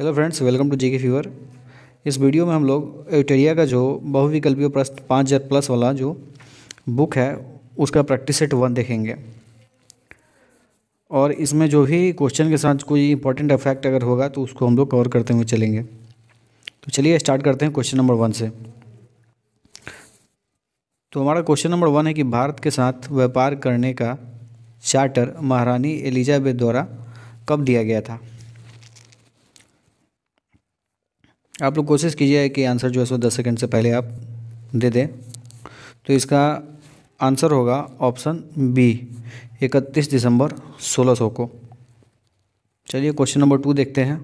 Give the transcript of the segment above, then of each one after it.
Hello friends, welcome to GK fever. इस video में हम लोग एवटेरिया का जो बहुविकल्पीय प्रश्न 5000 प्लस वाला जो बुक है उसका प्रैक्टिस सेट 1 देखेंगे। और इसमें जो भी क्वेश्चन के साथ कोई इंपॉर्टेंट फैक्ट अगर होगा तो उसको हम लोग कवर करते हुए चलेंगे। तो चलिए स्टार्ट करते हैं क्वेश्चन नंबर 1 से। तो हमारा क्वेश्चन नंबर 1 है कि भारत के साथ व्यापार करने का चार्टर महारानी एलिजाबेथ द्वारा कब दिया गया था। आप लोग कोशिश कीजिए कि आंसर जो है सो 10 सेकंड से पहले आप दे दें। तो इसका आंसर होगा ऑप्शन बी, 31 दिसंबर 1600 को। चलिए क्वेश्चन नंबर 2 देखते हैं।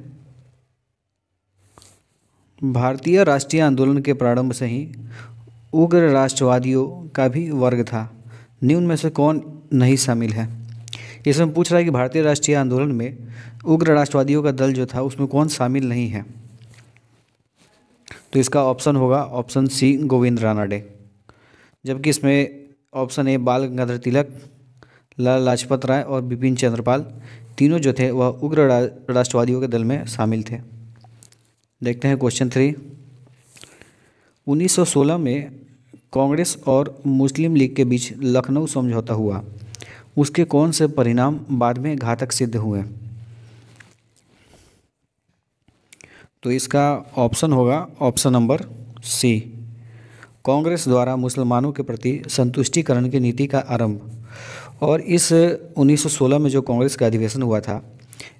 भारतीय राष्ट्रीय आंदोलन के प्रारंभ से ही उग्र राष्ट्रवादियों का भी वर्ग था, निम्न में से कौन नहीं शामिल है। इसमें पूछ रहा है कि भारतीय राष्ट्रीय आंदोलन में उग्र राष्ट्रवादियों का दल जो था उसमें कौन शामिल नहीं है। तो इसका ऑप्शन होगा ऑप्शन सी, गोविंद रानडे। जबकि इसमें ऑप्शन ए बाल गंगाधर तिलक, लाला लाजपत राय और बिपिन चंद्रपाल तीनों जो थे वह उग्र राष्ट्रवादियों के दल में शामिल थे। देखते हैं क्वेश्चन 3। 1916 में कांग्रेस और मुस्लिम लीग के बीच लखनऊ समझौता हुआ, उसके कौन से परिणाम बाद में घातक सिद्ध हुए। तो इसका ऑप्शन होगा ऑप्शन नंबर सी, कांग्रेस द्वारा मुसलमानों के प्रति संतुष्टिकरण की नीति का आरंभ। और इस 1916 में जो कांग्रेस का अधिवेशन हुआ था,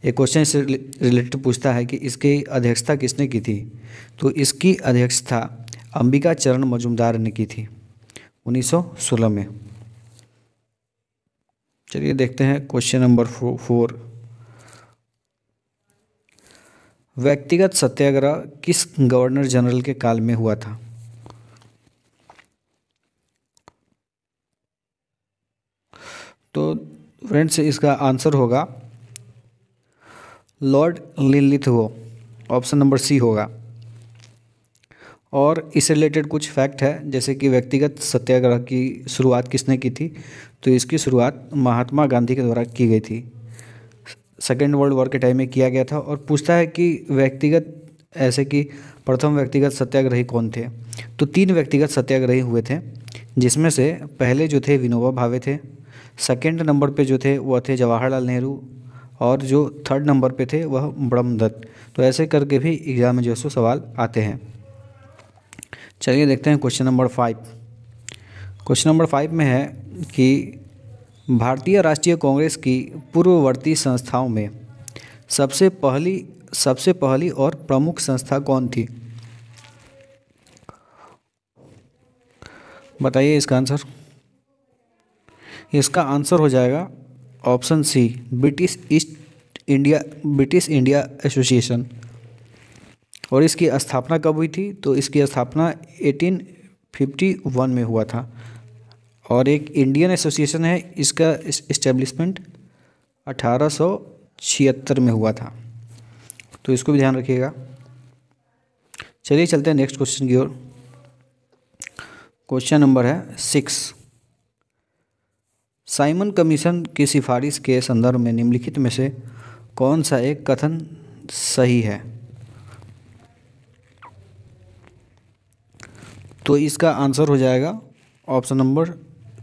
एक क्वेश्चन से रिलेटेड पूछता है कि इसकी अध्यक्षता किसने की थी। तो इसकी अध्यक्षता अंबिका चरण मजूमदार ने की थी 1916 में। चलिए देखते हैं क्वेश्चन नंबर 4। व्यक्तिगत सत्याग्रह किस गवर्नर जनरल के काल में हुआ था। तो फ्रेंड्स इसका आंसर होगा lord Linlithgow, option number C होगा। और इससे रिलेटेड कुछ फैक्ट है, जैसे कि व्यक्तिगत सत्याग्रह की शुरुआत किसने की थी। तो इसकी शुरुआत महात्मा गांधी के द्वारा की गई थी, सेकेंड वर्ल्ड वॉर के टाइम में किया गया था। और पूछता है कि व्यक्तिगत ऐसे कि प्रथम व्यक्तिगत सत्याग्रही कौन थे। तो 3 व्यक्तिगत सत्याग्रही हुए थे, जिसमें से पहले जो थे विनोबा भावे थे, सेकेंड नंबर पे जो थे वह थे जवाहरलाल नेहरू, और जो थर्ड नंबर पे थे वह ब्रह्मदत्त। तो ऐसे करके भी एग्जाम में जो है सो सवाल आते हैं। चलिए देखते हैं क्वेश्चन नंबर 5। क्वेश्चन नंबर 5 में है कि भारतीय राष्ट्रीय कांग्रेस की पूर्ववर्ती संस्थाओं में सबसे पहली और प्रमुख संस्था कौन थी। बताइए इसका आंसर। इसका आंसर हो जाएगा option C, British India association. और इसकी स्थापना कब हुई थी। तो इसकी स्थापना 1851 में हुआ था। और एक इंडियन एसोसिएशन है, इसका इस्टेब्लिशमेंट 1876 में हुआ था। तो इसको भी ध्यान रखिएगा। चलिए चलते हैं नेक्स्ट क्वेश्चन की ओर। क्वेश्चन नंबर है 6। साइमन कमीशन की सिफारिश के संदर्भ में निम्नलिखित में से कौन सा एक कथन सही है। तो इसका आंसर हो जाएगा ऑप्शन नंबर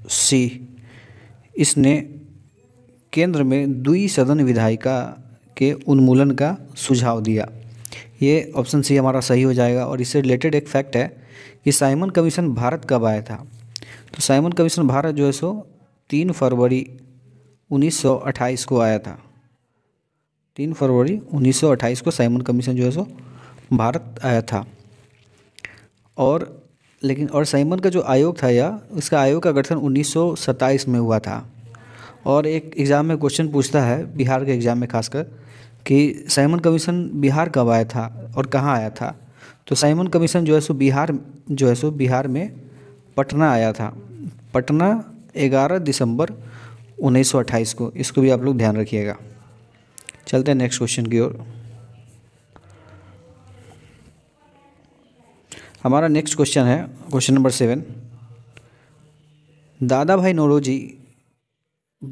सी, इसने केंद्र में द्विसदन विधायिका के उन्मूलन का सुझाव दिया। ये ऑप्शन सी हमारा सही हो जाएगा। और इससे रिलेटेड एक फैक्ट है कि साइमन कमीशन भारत कब आया था। तो साइमन कमीशन भारत जो है सो 3 फरवरी 1928 को आया था। 3 फरवरी 1928 को साइमन कमीशन जो है सो भारत आया था। और साइमन का जो आयोग था या उसका आयोग का गठन 1927 में हुआ था। और एक एग्ज़ाम में क्वेश्चन पूछता है, बिहार के एग्ज़ाम में खासकर, कि साइमन कमीशन बिहार कब आया था और कहाँ आया था। तो साइमन कमीशन जो है सो बिहार में पटना आया था। पटना 11 दिसंबर 1928 को। इसको भी आप लोग ध्यान रखिएगा। चलते हैं नेक्स्ट क्वेश्चन की ओर। हमारा नेक्स्ट क्वेश्चन है question number 7। Dadabhai Naoroji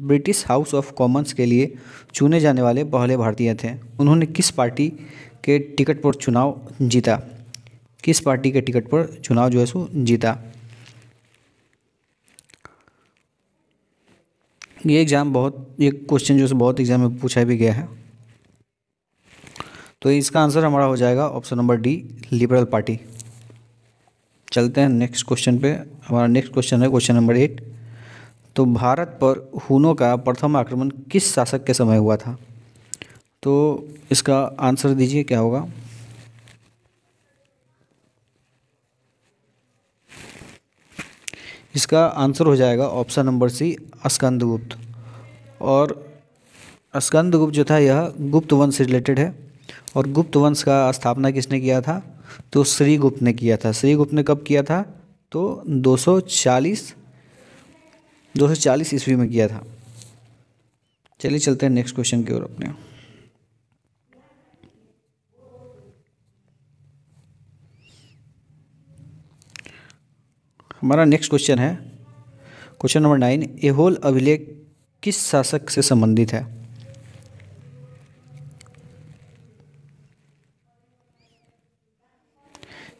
British House of Commons के लिए चुने जाने वाले पहले भारतीय थे। उन्होंने किस पार्टी के टिकट पर चुनाव जीता? किस पार्टी के टिकट पर चुनाव जो है सो जीता? ये क्वेश्चन जो है बहुत एग्जाम में पूछा भी गया है। तो इसका आंसर हमारा हो जाएगा option number D, liberal party. चलते हैं नेक्स्ट क्वेश्चन पे। हमारा नेक्स्ट क्वेश्चन है क्वेश्चन नंबर 8। तो भारत पर हुनों का प्रथम आक्रमण किस शासक के समय हुआ था? तो इसका आंसर दीजिए क्या होगा? इसका आंसर हो जाएगा ऑप्शन नंबर सी, स्कंदगुप्त। और स्कंदगुप्त जो था यह गुप्त वंश से रिलेटेड है। और गुप्त वंश का स्थापना किसने किया था? तो श्रीगुप्त ने किया था। श्रीगुप्त ने कब किया था? तो 240 ईस्वी में किया था। चलिए चलते हैं नेक्स्ट क्वेश्चन की ओर अपने। हमारा नेक्स्ट क्वेश्चन है क्वेश्चन नंबर 9। ऐहोल अभिलेख किस शासक से संबंधित है?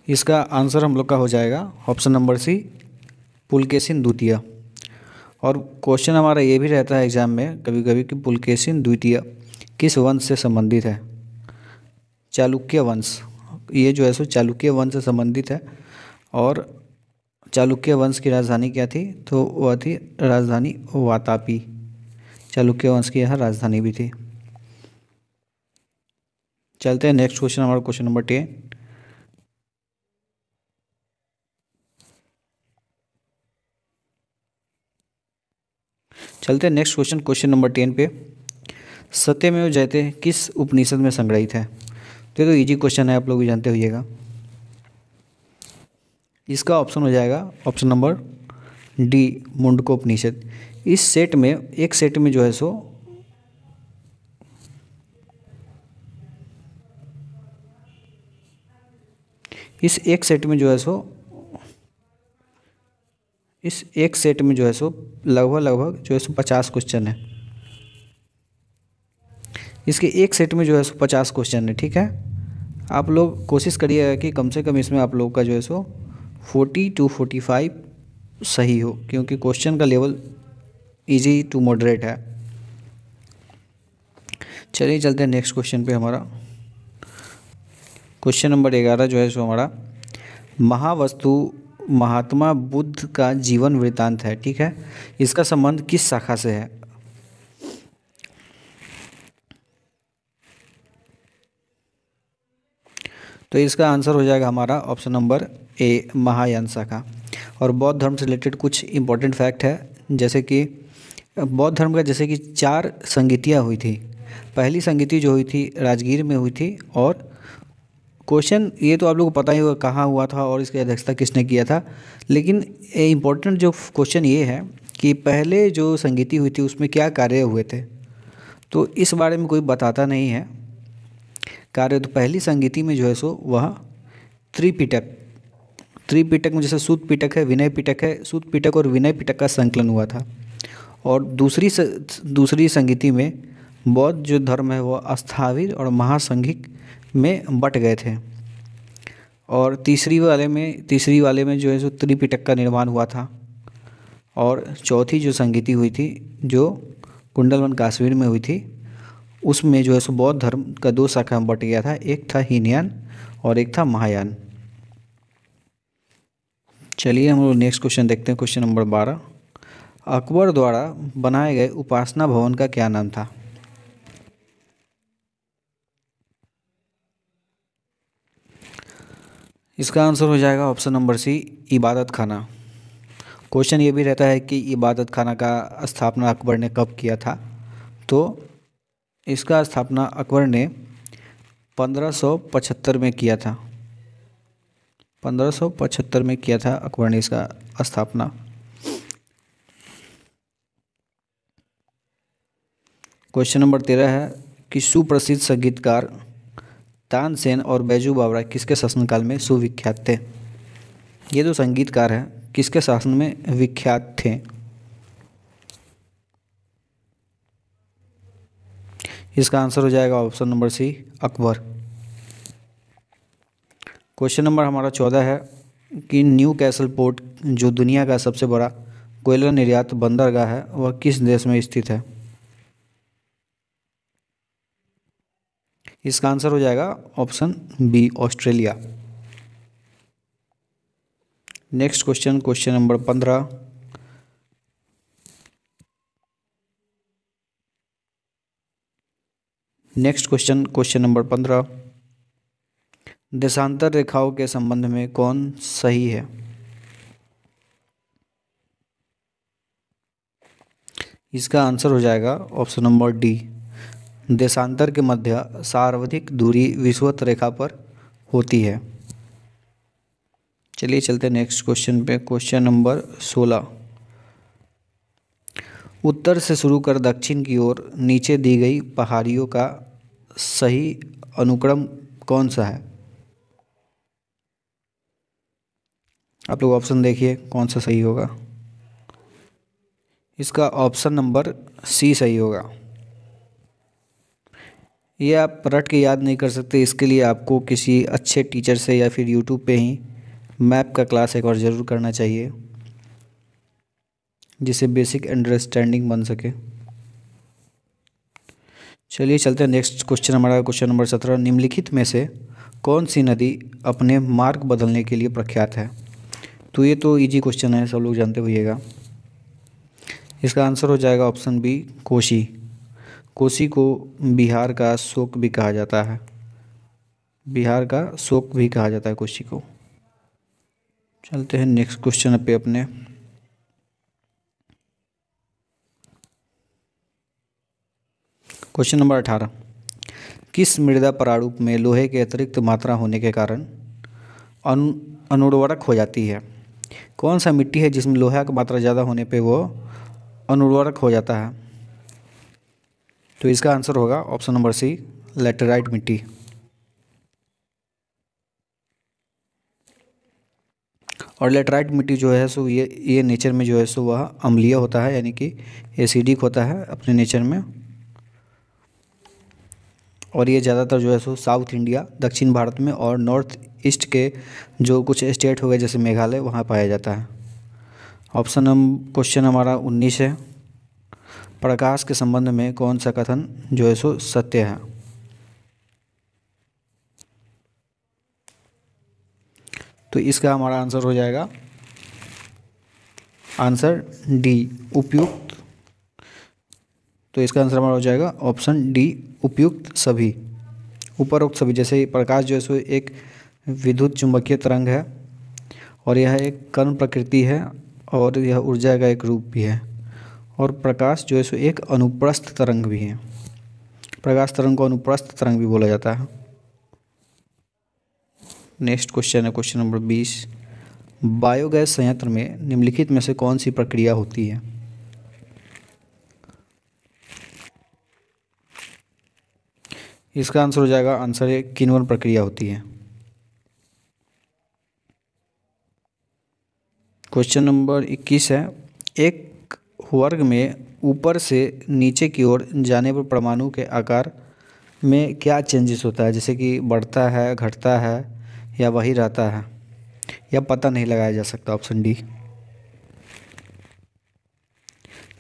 इसका आंसर हम लोग का हो जाएगा ऑप्शन नंबर सी, पुलकेशिन द्वितीय। और क्वेश्चन हमारा ये भी रहता है एग्जाम में कभी कभी कि पुलकेशिन द्वितीय किस वंश से संबंधित है? चालुक्य वंश। ये जो है सो चालुक्य वंश से संबंधित है। और चालुक्य वंश की राजधानी क्या थी? तो वह थी राजधानी वातापी। चालुक्य वंश की यह राजधानी भी थी। चलते हैं नेक्स्ट क्वेश्चन, हमारा क्वेश्चन नंबर 10। चलते हैं नेक्स्ट क्वेश्चन, क्वेश्चन नंबर 10 पे। सत्यमेव जयते किस उपनिषद में संग्रहित है? तो इजी क्वेश्चन है, आप लोग भी जानते होइएगा। इसका ऑप्शन हो जाएगा ऑप्शन नंबर डी, मुंडकोपनिषद। इस सेट में एक सेट में जो है सो इस एक सेट में जो है सो लगभग जो है सो 50 क्वेश्चन है। इसके एक सेट में जो है सो 50 क्वेश्चन है। ठीक है, आप लोग कोशिश करिएगा कि कम से कम इसमें आप लोग का जो है सो 40 to 45 सही हो, क्योंकि क्वेश्चन का लेवल इजी टू मॉडरेट है। चलिए चलते हैं नेक्स्ट क्वेश्चन पे। हमारा क्वेश्चन नंबर 11 जो है सो हमारा महावस्तु महात्मा बुद्ध का जीवन वृत्तांत है। ठीक है, इसका संबंध किस शाखा से है? तो इसका आंसर हो जाएगा हमारा ऑप्शन नंबर ए, महायान शाखा। और बौद्ध धर्म से रिलेटेड कुछ इंपॉर्टेंट फैक्ट है, जैसे कि बौद्ध धर्म का जैसे कि 4 संगीतियाँ हुई थी। पहली संगीति जो हुई थी राजगीर में हुई थी। और क्वेश्चन ये तो आप लोगों को पता ही होगा कहाँ हुआ था और इसकी अध्यक्षता किसने किया था। लेकिन इम्पोर्टेंट जो क्वेश्चन ये है कि पहले जो संगीति हुई थी उसमें क्या कार्य हुए थे, तो इस बारे में कोई बताता नहीं है कार्य। तो पहली संगीति में जो है सो वह त्रिपिटक में जैसे सूत पिटक है, विनय पिटक है, सूत पिटक और विनय पिटक का संकलन हुआ था। और दूसरी संगीति में बौद्ध जो धर्म है वो अस्थाविर और महासंघिक में बट गए थे। और तीसरी वाले में जो है सो त्रिपिटक का निर्माण हुआ था। और चौथी जो संगीति हुई थी जो कुंडलवन कश्मीर में हुई थी, उसमें जो है सो बौद्ध धर्म का 2 शाखा में बट गया था, एक था हीनयान और एक था महायान। चलिए हम लोग नेक्स्ट क्वेश्चन देखते हैं, क्वेश्चन नंबर 12। अकबर द्वारा बनाए गए उपासना भवन का क्या नाम था? इसका आंसर हो जाएगा ऑप्शन नंबर सी, इबादत खाना। क्वेश्चन ये भी रहता है कि इबादत खाना का स्थापना अकबर ने कब किया था? तो इसका स्थापना अकबर ने 1575 में किया था। 1575 में किया था अकबर ने इसका स्थापना। क्वेश्चन नंबर 13 है कि सुप्रसिद्ध संगीतकार तानसेन और बैजू बावरा किसके शासनकाल में सुविख्यात थे? ये जो संगीतकार हैं किसके शासन में विख्यात थे? इसका आंसर हो जाएगा option number C, Akbar. Question number हमारा 14 है कि न्यू कैसल पोर्ट, जो दुनिया का सबसे बड़ा कोयला निर्यात बंदरगाह है, वह किस देश में स्थित है? इसका आंसर हो जाएगा option B, Australia. Next question, question number 15। Next question, question number 15। देशांतर रेखाओं के संबंध में कौन सही है? इसका आंसर हो जाएगा ऑप्शन नंबर डी, देशांतर के मध्य सर्वाधिक दूरी विषुवत रेखा पर होती है। चलिए चलते हैं नेक्स्ट क्वेश्चन पे, क्वेश्चन नंबर 16। उत्तर से शुरू कर दक्षिण की ओर नीचे दी गई पहाड़ियों का सही अनुक्रम कौन सा है? आप लोग ऑप्शन देखिए कौन सा सही होगा। इसका ऑप्शन नंबर सी सही होगा। ये आप रट के याद नहीं कर सकते, इसके लिए आपको किसी अच्छे टीचर से या फिर यूट्यूब पे ही मैप का क्लास एक बार ज़रूर करना चाहिए, जिससे बेसिक अंडरस्टैंडिंग बन सके। चलिए चलते हैं नेक्स्ट क्वेश्चन, हमारा क्वेश्चन नंबर 17। निम्नलिखित में से कौन सी नदी अपने मार्ग बदलने के लिए प्रख्यात है? तो ये तो इजी क्वेश्चन है, सब लोग जानते होइएगा। इसका आंसर हो जाएगा ऑप्शन बी, कोसी। कोसी को बिहार का शोक भी कहा जाता है, बिहार का शोक भी कहा जाता है कोसी को। चलते हैं नेक्स्ट क्वेश्चन पे अपने। Question number 18। किस मृदा प्रारूप में लोहे के अतिरिक्त मात्रा होने के कारण अनुर्वरक हो जाती है? कौन सा मिट्टी है जिसमें लोहा की मात्रा ज़्यादा होने पे वो अनुर्वरक हो जाता है? तो इसका आंसर होगा ऑप्शन नंबर सी, लैटेराइट मिट्टी। और लैटेराइट मिट्टी जो है सो ये नेचर में जो है सो वह अम्लीय होता है, यानी कि एसिडिक होता है अपने नेचर में। और ये ज़्यादातर जो है सो साउथ इंडिया, दक्षिण भारत में और नॉर्थ ईस्ट के जो कुछ स्टेट हो गए जैसे मेघालय, वहाँ पाया जाता है। क्वेश्चन हमारा 19 है। प्रकाश के संबंध में कौन सा कथन जो है सो सत्य है? तो इसका हमारा आंसर हो जाएगा आंसर डी, उपयुक्त। तो इसका आंसर हमारा हो जाएगा ऑप्शन डी, उपयुक्त सभी, उपरोक्त सभी। जैसे प्रकाश जो है सो एक विद्युत चुंबकीय तरंग है और यह एक कण प्रकृति है और यह ऊर्जा का एक रूप भी है। और प्रकाश जो है सो एक अनुप्रस्थ तरंग भी है, प्रकाश तरंग को अनुप्रस्थ तरंग भी बोला जाता है। नेक्स्ट क्वेश्चन है क्वेश्चन नंबर 20। बायोगैस संयंत्र में निम्नलिखित में से कौन सी प्रक्रिया होती है? इसका आंसर हो जाएगा आंसर है किण्वन प्रक्रिया होती है। क्वेश्चन नंबर 21 है। एक वर्ग में ऊपर से नीचे की ओर जाने पर परमाणु के आकार में क्या चेंजेस होता है? जैसे कि बढ़ता है, घटता है या वही रहता है, या पता नहीं लगाया जा सकता। ऑप्शन डी,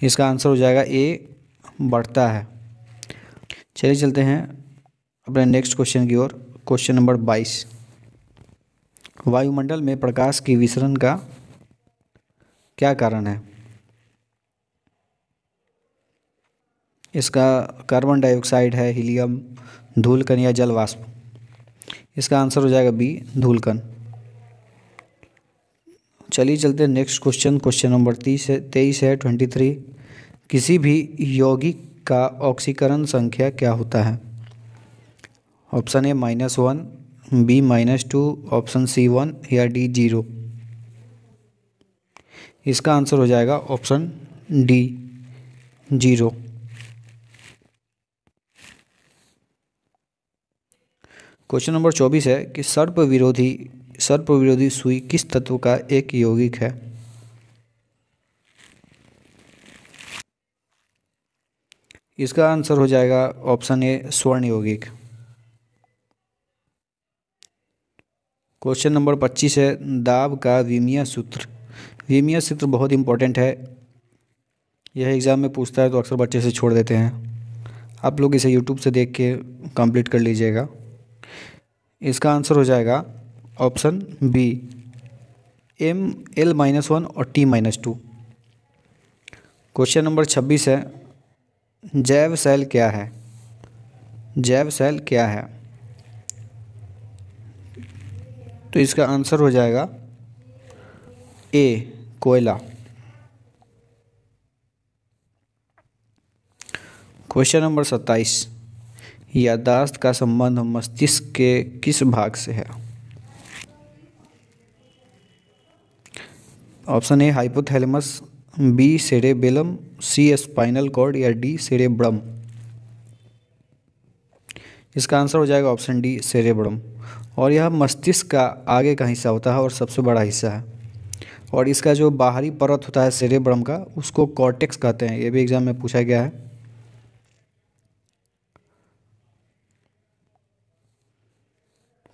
इसका आंसर हो जाएगा ए, बढ़ता है। चलिए चलते हैं अपने नेक्स्ट क्वेश्चन की ओर, क्वेश्चन नंबर 22। वायुमंडल में प्रकाश की विसरण का क्या कारण है? इसका कार्बन डाइऑक्साइड है, हीलियम, धूलकण या जल वाष्प? इसका आंसर हो जाएगा बी, धूलकण। चलिए चलते हैं नेक्स्ट क्वेश्चन, क्वेश्चन नंबर 23 है, 23। किसी भी यौगिक का ऑक्सीकरण संख्या क्या होता है? Option A -1, B -2, option C 1 या डी 0? इसका आंसर हो जाएगा ऑप्शन डी, 0। क्वेश्चन नंबर 24 है कि सर्प विरोधी सुई किस तत्व का एक यौगिक है? इसका आंसर हो जाएगा ऑप्शन ए स्वर्ण यौगिक। क्वेश्चन नंबर 25 है दाब का विमीय सूत्र। विमीय सूत्र बहुत इंपॉर्टेंट है, यह एग्ज़ाम में पूछता है तो अक्सर बच्चे से छोड़ देते हैं। आप लोग इसे यूट्यूब से देख के कंप्लीट कर लीजिएगा। इसका आंसर हो जाएगा ऑप्शन बी Ml-1 और T-2। क्वेश्चन नंबर 26 है जैव सेल क्या है। जैव सेल क्या है? तो इसका आंसर हो जाएगा ए कोयला। क्वेश्चन नंबर 27 याददाश्त का संबंध मस्तिष्क के किस भाग से है? Option A hypothalamus, B cerebellum, C spinal cord या डी सेरेब्रम। इसका आंसर हो जाएगा ऑप्शन डी सेरेब्रम। और यह मस्तिष्क का आगे का हिस्सा होता है और सबसे बड़ा हिस्सा है। और इसका जो बाहरी परत होता है सेरेब्रम का उसको कॉर्टेक्स कहते हैं, ये भी एग्जाम में पूछा गया है।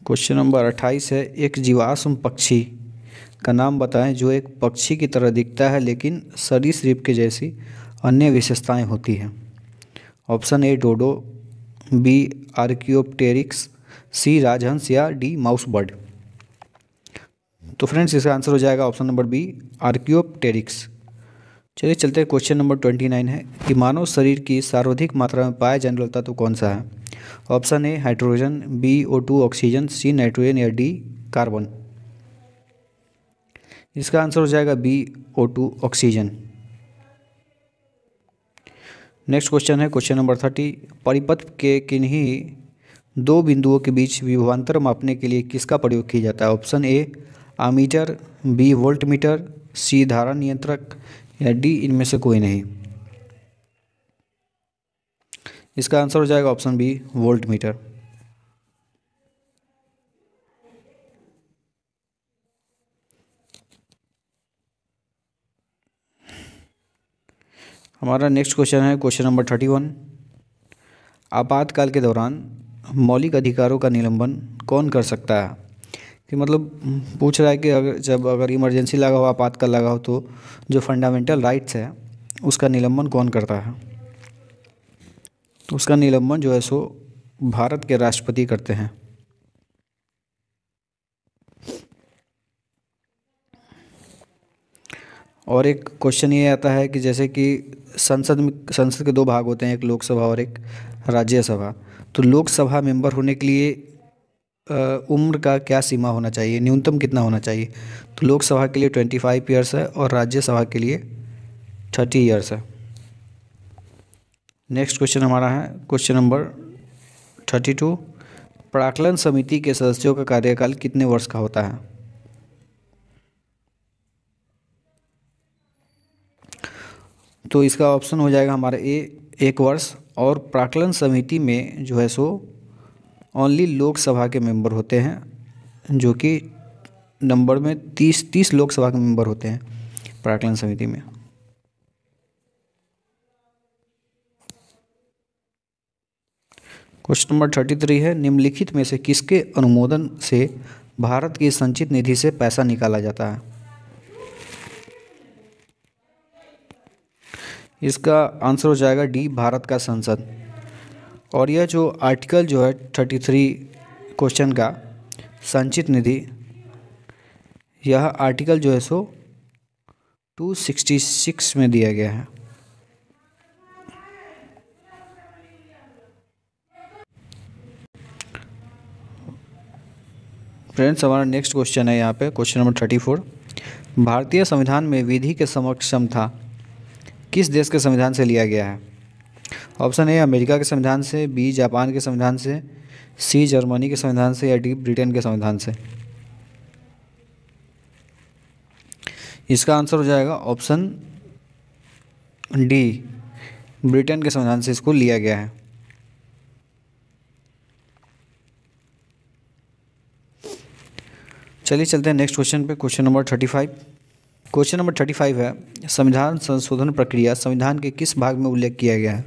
क्वेश्चन नंबर 28 है एक जीवाश्म पक्षी का नाम बताएं जो एक पक्षी की तरह दिखता है लेकिन सरीसृप के जैसी अन्य विशेषताएं होती हैं। ऑप्शन ए डोडो, बी आर्कियोप्टेरिक्स, सी राजहंस या डी माउस बर्ड। तो फ्रेंड्स इसका आंसर हो जाएगा ऑप्शन नंबर बी आर्कियोप्टेरिक्स। चलिए चलते हैं क्वेश्चन नंबर 29 है कि मानव शरीर की सर्वाधिक मात्रा में पाया जाने वाला तत्व कौन सा है? Option A hydrogen, B O2 oxygen, C nitrogen या डी कार्बन। इसका आंसर हो जाएगा B O2 oxygen. Next question है क्वेश्चन नंबर 30 परिपथ के किन्हीं दो बिंदुओं के बीच विभवांतर मापने के लिए किसका प्रयोग किया जाता है? Option A ammeter, B voltmeter, C धारा नियंत्रक या डी इनमें से कोई नहीं। इसका आंसर हो जाएगा ऑप्शन बी वोल्ट मीटर। हमारा नेक्स्ट क्वेश्चन है क्वेश्चन नंबर 31 आपातकाल के दौरान मौलिक अधिकारों का निलंबन कौन कर सकता है? कि मतलब पूछ रहा है कि अगर इमरजेंसी लगा हो, आपातकाल लगा हो तो जो फंडामेंटल राइट्स है उसका निलंबन कौन करता है? तो उसका निलंबन जो है सो भारत के राष्ट्रपति करते हैं। और एक क्वेश्चन ये आता है कि जैसे कि संसद के दो भाग होते हैं, एक लोकसभा और एक राज्यसभा। तो लोकसभा मेंबर होने के लिए उम्र का क्या सीमा होना चाहिए, न्यूनतम कितना होना चाहिए? तो लोकसभा के लिए 25 ईयर्स है और राज्यसभा के लिए 30 ईयर्स है। नेक्स्ट क्वेश्चन हमारा है क्वेश्चन नंबर 32 प्राक्कलन समिति के सदस्यों का कार्यकाल कितने वर्ष का होता है? तो इसका ऑप्शन हो जाएगा हमारा ए 1 वर्ष। और प्राक्कलन समिति में जो है सो ओनली लोकसभा के मेंबर होते हैं, जो कि नंबर में 30 लोकसभा के मेंबर होते हैं प्राक्कलन समिति में। क्वेश्चन नंबर 33 है निम्नलिखित में से किसके अनुमोदन से भारत की संचित निधि से पैसा निकाला जाता है? इसका आंसर हो जाएगा डी भारत का संसद। और यह जो आर्टिकल जो है 33 क्वेश्चन का संचित निधि, यह आर्टिकल जो है सो 266 में दिया गया है। फ्रेंड्स हमारा नेक्स्ट क्वेश्चन है यहाँ पे क्वेश्चन नंबर 34 भारतीय संविधान में विधि के सक्षम था किस देश के संविधान से लिया गया है? ऑप्शन ए अमेरिका के संविधान से, बी जापान के संविधान से, सी जर्मनी के संविधान से या डी ब्रिटेन के संविधान से। इसका आंसर हो जाएगा ऑप्शन डी ब्रिटेन के संविधान से इसको लिया गया है। चलिए चलते हैं नेक्स्ट क्वेश्चन पे क्वेश्चन नंबर 35। क्वेश्चन नंबर 35 है संविधान संशोधन प्रक्रिया संविधान के किस भाग में उल्लेख किया गया है?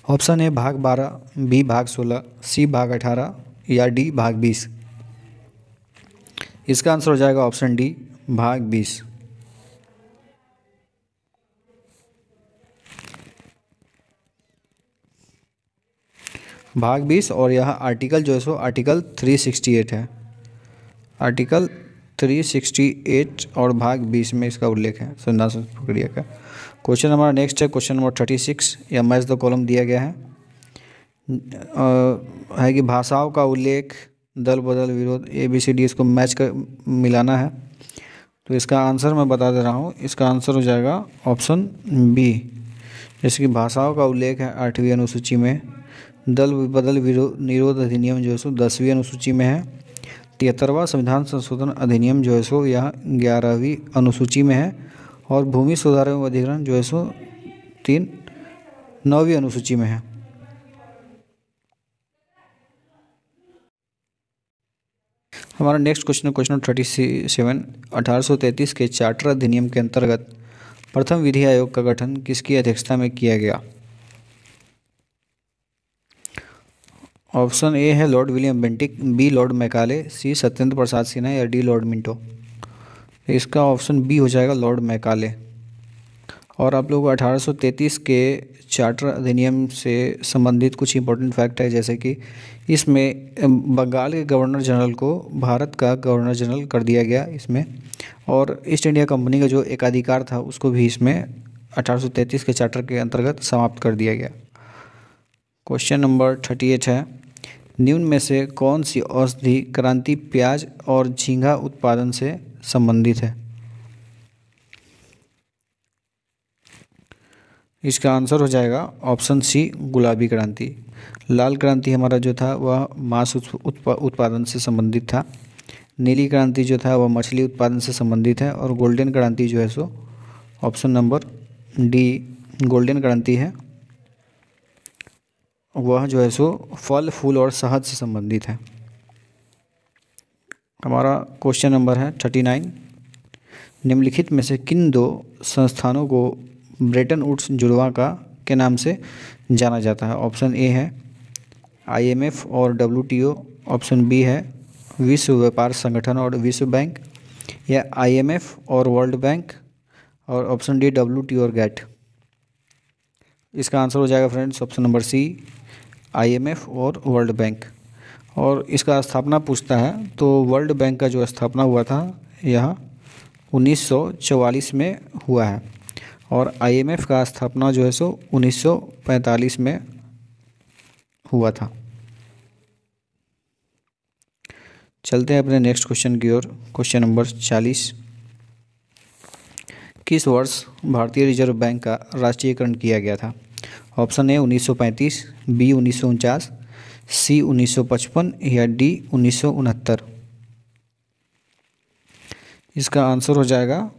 ऑप्शन ए भाग 12, बी भाग 16, सी भाग 18 या डी भाग 20। इसका आंसर हो जाएगा ऑप्शन डी भाग 20। भाग 20 और यह आर्टिकल जो है सो आर्टिकल 368 है। आर्टिकल 368 और भाग 20 में इसका उल्लेख है संविधान प्रक्रिया का। क्वेश्चन हमारा नेक्स्ट है क्वेश्चन नंबर 36 या मैच द कॉलम दिया गया है कि भाषाओं का उल्लेख, दल बदल, विरोध, ABCD इसको मैच कर मिलाना है। तो इसका आंसर मैं बता दे रहा हूँ, इसका आंसर हो जाएगा ऑप्शन बी। जैसे कि भाषाओं का उल्लेख है 8वीं अनुसूची में, दल बदल विरोध निरोध अधिनियम जो है सो 10वीं अनुसूची में है, 73वां संविधान संशोधन अधिनियम जो है सो यह 11वीं अनुसूची में है, और भूमि सुधार एवं अधिग्रहण जो है सो 9वीं अनुसूची में है। हमारा नेक्स्ट क्वेश्चन 37 1833 के चार्टर अधिनियम के अंतर्गत प्रथम विधि आयोग का गठन किसकी अध्यक्षता में किया गया? ऑप्शन ए है Lord William Bentinck, B Lord Macaulay, C Satyendra Prasad Sinha या डी लॉर्ड मिंटो। इसका ऑप्शन बी हो जाएगा लॉर्ड मैकाले। और आप लोग 1833 के चार्टर अधिनियम से संबंधित कुछ इंपॉर्टेंट फैक्ट है, जैसे कि इसमें बंगाल के गवर्नर जनरल को भारत का गवर्नर जनरल कर दिया गया इसमें, और ईस्ट इंडिया कंपनी का जो एकाधिकार था उसको भी इसमें 1833 के चार्टर के अंतर्गत समाप्त कर दिया गया। क्वेश्चन नंबर 38 है, निम्न में से कौन सी औषधि क्रांति प्याज और झींगा उत्पादन से संबंधित है? इसका आंसर हो जाएगा ऑप्शन सी गुलाबी क्रांति। लाल क्रांति हमारा जो था वह मांस उत्पादन से संबंधित था, नीली क्रांति जो था वह मछली उत्पादन से संबंधित है, और गोल्डन क्रांति जो है so option number D golden क्रांति है, वह जो है सो फल फूल और शहद से संबंधित है। हमारा क्वेश्चन नंबर है 39, निम्नलिखित में से किन दो संस्थानों को ब्रेटन वुड्स जुड़वां का के नाम से जाना जाता है? ऑप्शन ए है IMF और WTO, ऑप्शन बी है विश्व व्यापार संगठन और विश्व बैंक, या IMF और वर्ल्ड बैंक, और ऑप्शन डी WTO और GATT। इसका आंसर हो जाएगा friends option number C IMF और वर्ल्ड बैंक। और इसका स्थापना पूछता है तो वर्ल्ड बैंक का जो स्थापना हुआ था यह 1944 में हुआ है, और IMF का स्थापना जो है सो 1945 में हुआ था। चलते हैं अपने नेक्स्ट क्वेश्चन की ओर। क्वेश्चन नंबर 40, किस वर्ष भारतीय रिजर्व बैंक का राष्ट्रीयकरण किया गया था? ऑप्शन ए 1935, बी 1949, सी 1955 या डी 1969। इसका आंसर हो जाएगा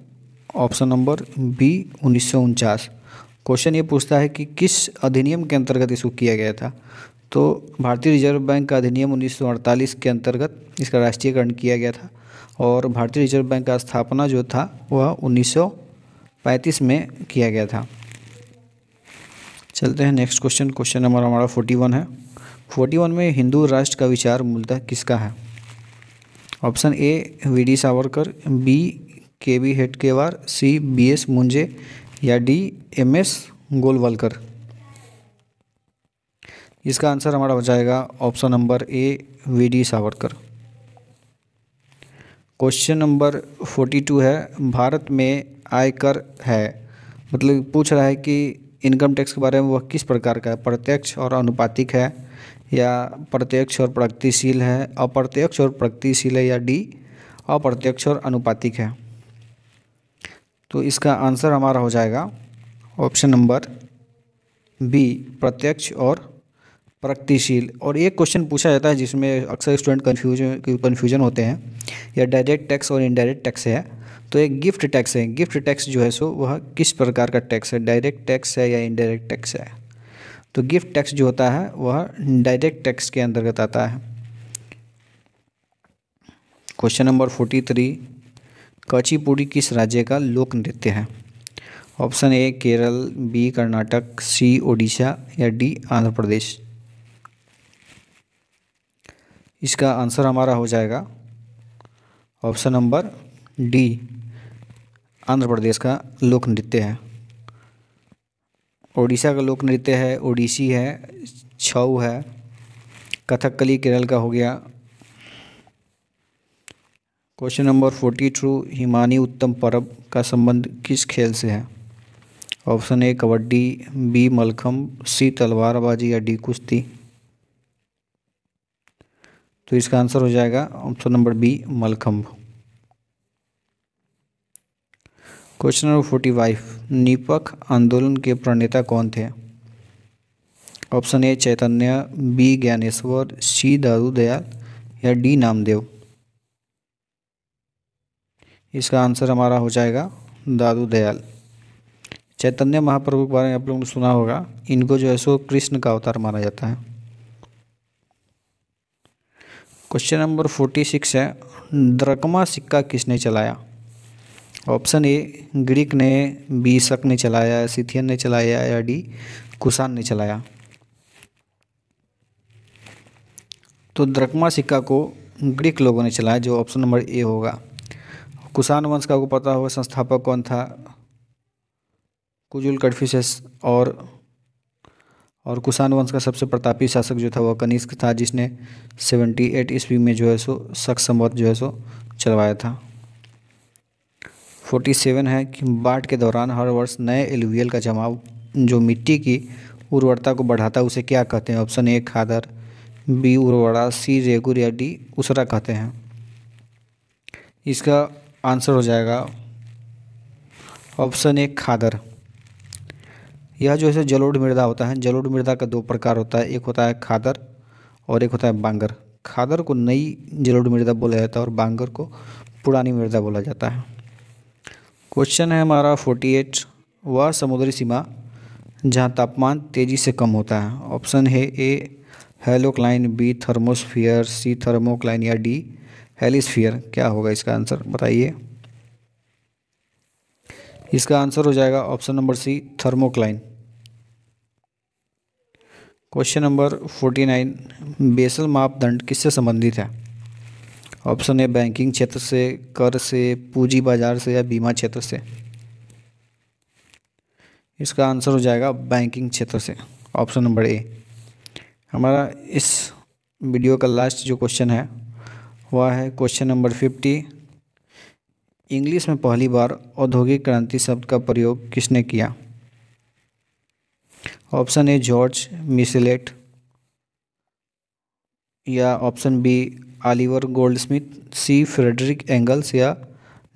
ऑप्शन नंबर बी 1949। क्वेश्चन ये पूछता है कि किस अधिनियम के अंतर्गत इसको किया गया था। तो भारतीय रिजर्व बैंक का अधिनियम 1948 के अंतर्गत इसका राष्ट्रीयकरण किया गया था, और भारतीय रिजर्व बैंक का स्थापना जो था वह 1935 में किया गया था। चलते हैं नेक्स्ट क्वेश्चन। क्वेश्चन नंबर हमारा 41 है। 41 में हिंदू राष्ट्र का विचार मूलतः किसका है? Option A VD Savarkar, B KB Hedgewar, C BS Munje या डी MS गोलवलकर। इसका आंसर हमारा हो जाएगा option number A VD Savarkar. Question number 42 है, भारत में आयकर है, मतलब पूछ रहा है कि इनकम टैक्स के बारे में वह किस प्रकार का है, प्रत्यक्ष और अनुपातिक है, या प्रत्यक्ष और प्रगतिशील है, अप्रत्यक्ष और प्रगतिशील है, या डी अप्रत्यक्ष और अनुपातिक है। तो इसका आंसर हमारा हो जाएगा ऑप्शन नंबर बी प्रत्यक्ष और प्रगतिशील। और एक क्वेश्चन पूछा जाता है जिसमें अक्सर स्टूडेंट कन्फ्यूजन होते हैं, या डायरेक्ट टैक्स और इनडायरेक्ट टैक्स है। तो एक गिफ्ट टैक्स है, गिफ्ट टैक्स जो है सो वह किस प्रकार का टैक्स है, डायरेक्ट टैक्स है या इनडायरेक्ट टैक्स है? तो गिफ्ट टैक्स जो होता है वह डायरेक्ट टैक्स के अंतर्गत आता है। क्वेश्चन नंबर 43, कुचिपुड़ी किस राज्य का लोक नृत्य है? Option A Kerala, B Karnataka, C Odisha या डी आंध्र प्रदेश। इसका आंसर हमारा हो जाएगा option number D, Andhra Pradesh का लोक नृत्य है। ओडिशा का लोक नृत्य है ओडिसी है, छऊ है। कथकली केरल का हो गया। क्वेश्चन नंबर 42, हिमानी उत्तम पर्व का संबंध किस खेल से है? Option A kabaddi, B mallakhamb, C तलवारबाजी या डी कुश्ती। तो इसका आंसर हो जाएगा option number B mallakhamb. Question number 45, निपख आंदोलन के प्रणेता कौन थे? Option A Chaitanya, B Dnyaneshwar, C Dadu Dayal या डी नामदेव। इसका आंसर हमारा हो जाएगा दादू दयाल। चैतन्य महाप्रभु के बारे में आप लोगों ने सुना होगा, इनको जो है सो कृष्ण का अवतार माना जाता है। क्वेश्चन नंबर 46 है, द्रकमा सिक्का किसने चलाया? ऑप्शन ए ग्रीक ने, बी शक ने चलाया, सिथियन ने चलाया या डी कुषाण ने चलाया। तो द्रकमा सिक्का को ग्रीक लोगों ने चलाया, जो ऑप्शन नंबर ए होगा। कुषाण वंश का आपको पता होगा संस्थापक कौन था? कुजुल कड़फिसेस। और कुषाण वंश का सबसे प्रतापी शासक जो था वह कनिष्क था, जिसने 78 ईस्वी में जो है सो शक संवत जो है सो चलवाया था। 47 है कि बाढ़ के दौरान हर वर्ष नए एलुवियल का जमाव जो मिट्टी की उर्वरता को बढ़ाता है उसे क्या कहते हैं? ऑप्शन ए खादर, बी उर्वरा, सी रेगुर या डी उसरा कहते हैं। इसका आंसर हो जाएगा ऑप्शन ए खादर। यह जो है जलोढ़ मृदा होता है। जलोढ़ मृदा का दो प्रकार होता है, एक होता है खादर और एक होता है बांगर। खादर को नई जलोढ़ मृदा बोला जाता है और बांगर को पुरानी मृदा बोला जाता है। क्वेश्चन है हमारा 48, वह समुद्री सीमा जहाँ तापमान तेज़ी से कम होता है। ऑप्शन है A halocline, B thermosphere, C thermocline या डी हेलिस्फियर। क्या होगा इसका आंसर बताइए? इसका आंसर हो जाएगा option number C thermocline. Question number 49, basal मापदंड किससे संबंधित है? ऑप्शन ए बैंकिंग क्षेत्र से, कर से, पूंजी बाजार से या बीमा क्षेत्र से। इसका आंसर हो जाएगा बैंकिंग क्षेत्र से, ऑप्शन नंबर ए। हमारा इस वीडियो का लास्ट जो क्वेश्चन है वह है क्वेश्चन नंबर 50, इंग्लिश में पहली बार औद्योगिक क्रांति शब्द का प्रयोग किसने किया? ऑप्शन ए जॉर्ज मिशेलेट या ऑप्शन बी ऑलिवर गोल्डस्मिथ, सी फ्रेडरिक एंगल्स या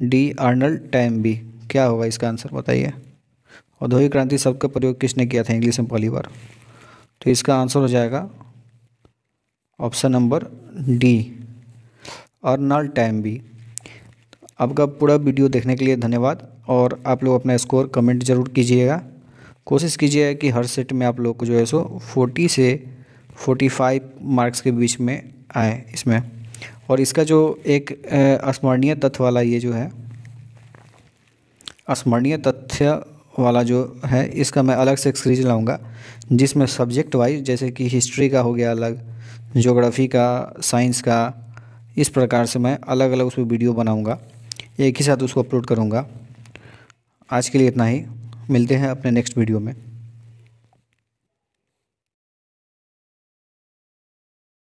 डी आर्नल्ड टैमबी। क्या होगा इसका आंसर बताइए? औद्योगिक क्रांति शब्द का प्रयोग किसने किया था इंग्लिश में पहली बार? तो इसका आंसर हो जाएगा ऑप्शन नंबर डी आर्नल्ड टैमबी। आपका पूरा वीडियो देखने के लिए धन्यवाद और आप लोग अपना स्कोर कमेंट ज़रूर कीजिएगा। कोशिश कीजिएगा कि हर सेट में आप लोग को जो है सो 40 से 45 मार्क्स के बीच में आए इसमें। और इसका जो एक स्मरणीय तथ्य वाला ये जो है स्मरणीय तथ्य वाला जो है इसका मैं अलग से एक सीरीज लाऊंगा, जिसमें सब्जेक्ट वाइज जैसे कि हिस्ट्री का हो गया अलग, ज्योग्राफी का, साइंस का, इस प्रकार से मैं अलग अलग उस पर वीडियो बनाऊंगा, एक ही साथ उसको अपलोड करूंगा। आज के लिए इतना ही, मिलते हैं अपने नेक्स्ट वीडियो में।